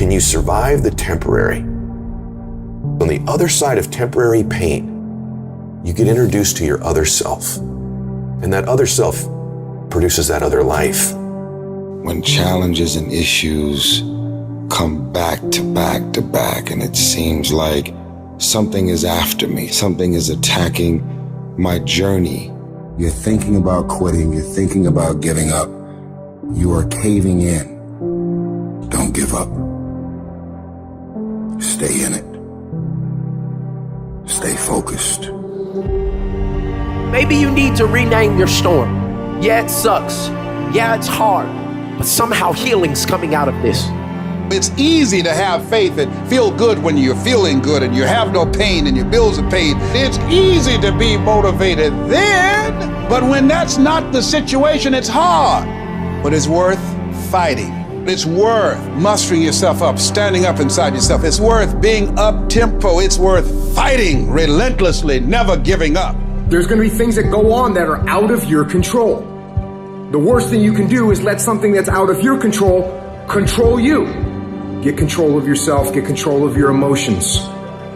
can you survive the temporary? On the other side of temporary pain, you get introduced to your other self. And that other self produces that other life. When challenges and issues come back to back to back, and it seems like something is after me, something is attacking my journey. You're thinking about quitting, you're thinking about giving up. You are caving in. Don't give up. Stay in it. Stay focused. Maybe you need to rename your storm. Yeah, it sucks. Yeah, it's hard. But somehow healing's coming out of this. It's easy to have faith and feel good when you're feeling good and you have no pain and your bills are paid. It's easy to be motivated then, but when that's not the situation, it's hard. But it's worth fighting. It's worth mustering yourself up, standing up inside yourself. It's worth being up-tempo. It's worth fighting relentlessly, never giving up. There's going to be things that go on that are out of your control. The worst thing you can do is let something that's out of your control control you. Get control of yourself, get control of your emotions.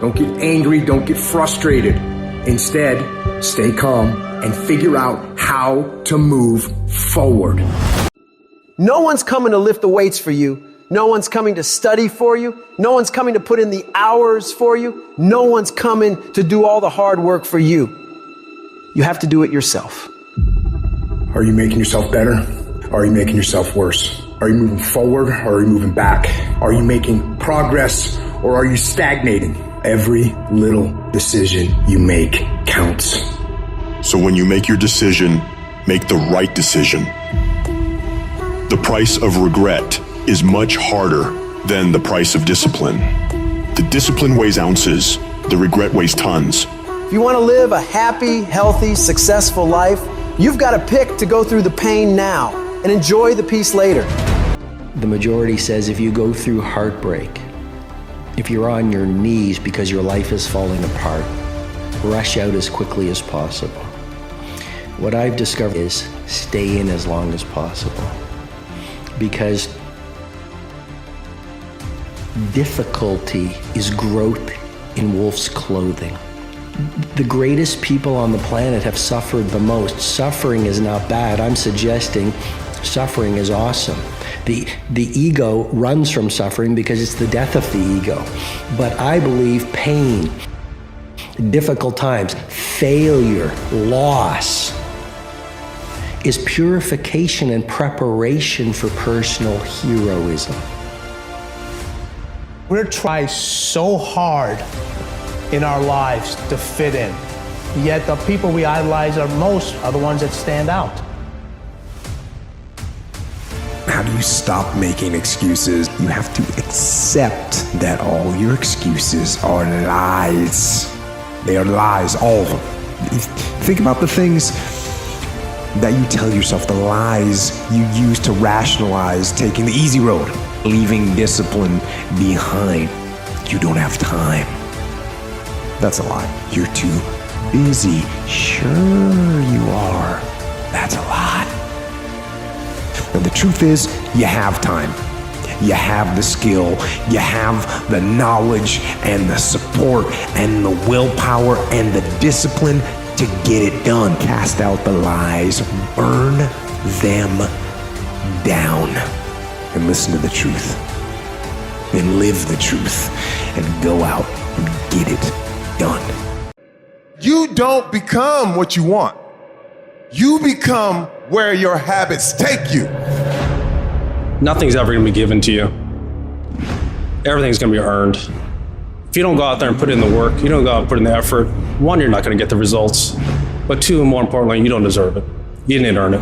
Don't get angry, don't get frustrated. Instead, stay calm and figure out how to move forward. No one's coming to lift the weights for you. No one's coming to study for you. No one's coming to put in the hours for you. No one's coming to do all the hard work for you. You have to do it yourself. Are you making yourself better? Are you making yourself worse? Are you moving forward or are you moving back? Are you making progress or are you stagnating? Every little decision you make counts. So when you make your decision, make the right decision. The price of regret is much harder than the price of discipline. The discipline weighs ounces, the regret weighs tons. If you want to live a happy, healthy, successful life, you've got to pick to go through the pain now and enjoy the peace later. The majority says if you go through heartbreak, if you're on your knees because your life is falling apart, rush out as quickly as possible. What I've discovered is stay in as long as possible, because difficulty is growth in wolf's clothing. The greatest people on the planet have suffered the most. Suffering is not bad. I'm suggesting suffering is awesome. The ego runs from suffering because it's the death of the ego. But I believe pain, difficult times, failure, loss is purification and preparation for personal heroism. We're trying so hard in our lives to fit in, yet the people we idolize most are the ones that stand out. How do you stop making excuses? You have to accept that all your excuses are lies. They are lies, all of them. Think about the things that you tell yourself, the lies you use to rationalize taking the easy road, leaving discipline behind. You don't have time. That's a lie. You're too busy. Sure you are. That's a lot. And the truth is, you have time. You have the skill. You have the knowledge and the support and the willpower and the discipline to get it done. Cast out the lies. Burn them down. And listen to the truth. And live the truth. And go out and get it done. You don't become what you want. You become where your habits take you. Nothing's ever gonna be given to you. Everything's gonna be earned. If you don't go out there and put in the work, you don't go out and put in the effort, one, you're not gonna get the results. But two, and more importantly, you don't deserve it. You didn't earn it.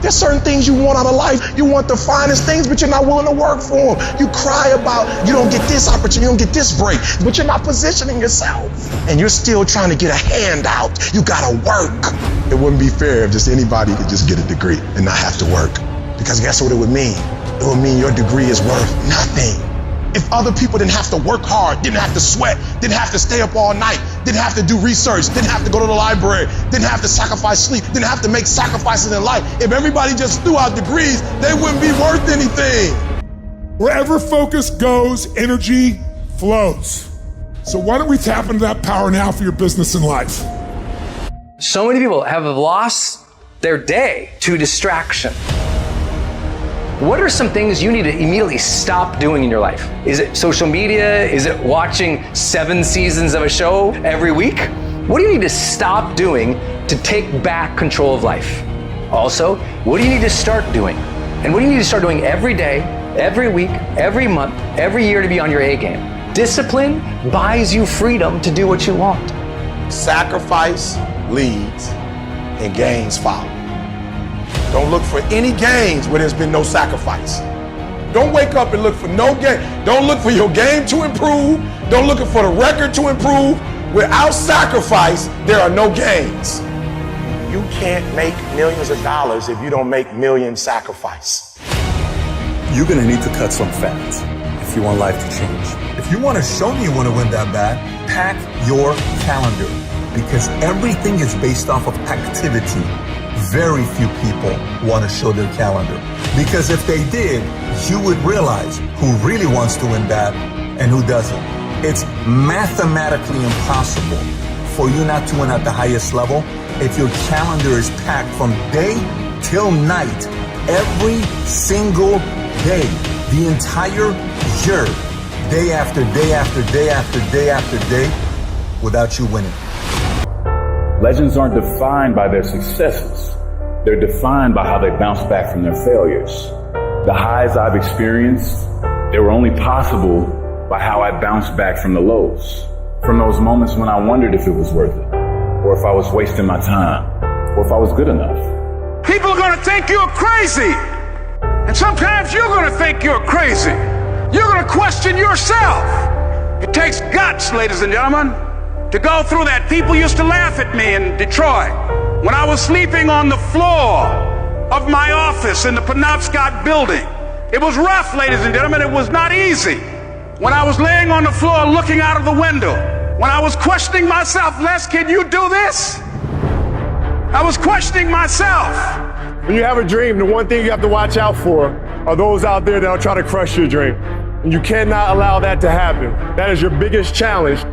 There's certain things you want out of life. You want the finest things, but you're not willing to work for them. You cry about you don't get this opportunity, you don't get this break, but you're not positioning yourself. And you're still trying to get a handout. You gotta work. It wouldn't be fair if just anybody could just get a degree and not have to work. Because guess what it would mean? It would mean your degree is worth nothing. If other people didn't have to work hard, didn't have to sweat, didn't have to stay up all night, didn't have to do research, didn't have to go to the library, didn't have to sacrifice sleep, didn't have to make sacrifices in life, if everybody just threw out degrees, they wouldn't be worth anything. Wherever focus goes, energy flows. So why don't we tap into that power now for your business and life? So many people have lost their day to distraction. What are some things you need to immediately stop doing in your life? Is it social media? Is it watching 7 seasons of a show every week? What do you need to stop doing to take back control of life? Also, what do you need to start doing? And what do you need to start doing every day, every week, every month, every year to be on your A game? Discipline buys you freedom to do what you want. Sacrifice leads and gains follow. Don't look for any gains where there's been no sacrifice. Don't wake up and look for no gain. Don't look for your game to improve. Don't look for the record to improve. Without sacrifice, there are no gains. You can't make millions of dollars if you don't make millions sacrifice. You're gonna need to cut some fat if you want life to change. If you want to show me you want to win that bad, pack your calendar, because everything is based off of activity. Very few people want to show their calendar, because if they did, you would realize who really wants to win bad and who doesn't. It's mathematically impossible for you not to win at the highest level if your calendar is packed from day till night, every single day, the entire year, day after day after day after day after day, without you winning. Legends aren't defined by their successes. They're defined by how they bounce back from their failures. The highs I've experienced, they were only possible by how I bounced back from the lows. From those moments when I wondered if it was worth it, or if I was wasting my time, or if I was good enough. People are gonna think you're crazy. And sometimes you're gonna think you're crazy. You're gonna question yourself. It takes guts, ladies and gentlemen, to go through that. People used to laugh at me in Detroit when I was sleeping on the floor of my office in the Penobscot building. It was rough, ladies and gentlemen. It was not easy. When I was laying on the floor looking out of the window, when I was questioning myself, Les, can you do this? I was questioning myself. When you have a dream, the one thing you have to watch out for are those out there that will try to crush your dream. And you cannot allow that to happen. That is your biggest challenge.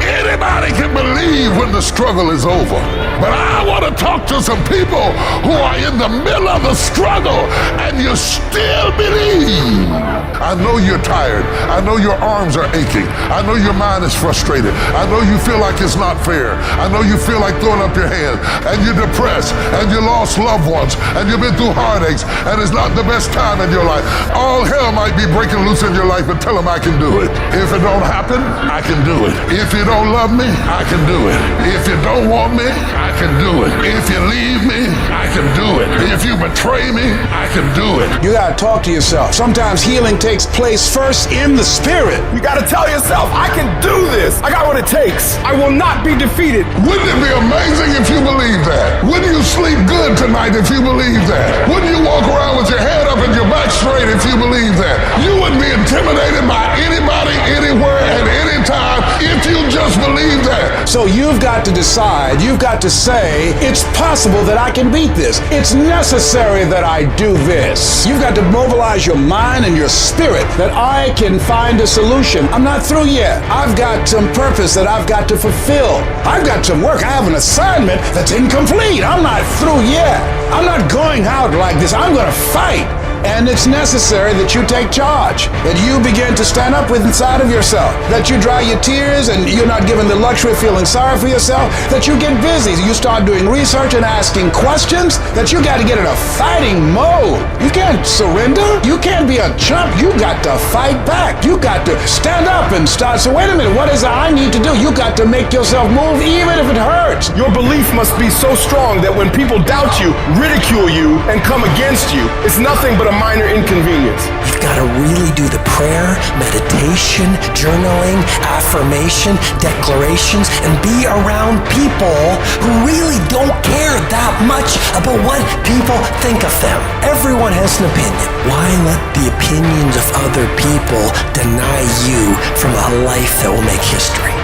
Anybody can believe when the struggle is over. But I want to talk to some people who are in the middle of the struggle and you still believe. I know you're tired. I know your arms are aching. I know your mind is frustrated. I know you feel like it's not fair. I know you feel like throwing up your hands, and you're depressed, and you lost loved ones, and you've been through heartaches, and it's not the best time in your life. All hell might be breaking loose in your life, but tell them I can do it. If it don't happen, I can do it. If you don't love me, I can do it. If you don't want me, I can do it. If you leave me, I can do it. If you betray me, I can do it. You gotta talk to yourself. Sometimes healing takes place first in the spirit. You gotta tell yourself, I can do this. I got what it takes. I will not be defeated. Wouldn't it be amazing if you believe that? Wouldn't you sleep good tonight if you believe that? Wouldn't you walk around with your head up and your back straight if you believe that? You wouldn't be intimidated by anybody, anywhere, at any time if you just believe that. So you've got to decide, you've got to say, it's possible that I can beat this. It's necessary that I do this. You've got to mobilize your mind and your spirit that I can find a solution. I'm not through yet. I've got some purpose that I've got to fulfill. I've got some work. I have an assignment that's incomplete. I'm not through yet. I'm not going out like this. I'm going to fight. And it's necessary that you take charge, that you begin to stand up with inside of yourself, that you dry your tears and you're not given the luxury of feeling sorry for yourself, that you get busy, you start doing research and asking questions, that you got to get in a fighting mode. You can't surrender. You can't be a chump. You got to fight back. You got to stand up and start. So wait a minute, what is it I need to do? You got to make yourself move even if it hurts. Your belief must be so strong that when people doubt you, ridicule you, and come against you, it's nothing but a minor inconvenience. You've got to really do the prayer, meditation, journaling, affirmation, declarations, and be around people who really don't care that much about what people think of them. Everyone has an opinion. Why let the opinions of other people deny you from a life that will make history?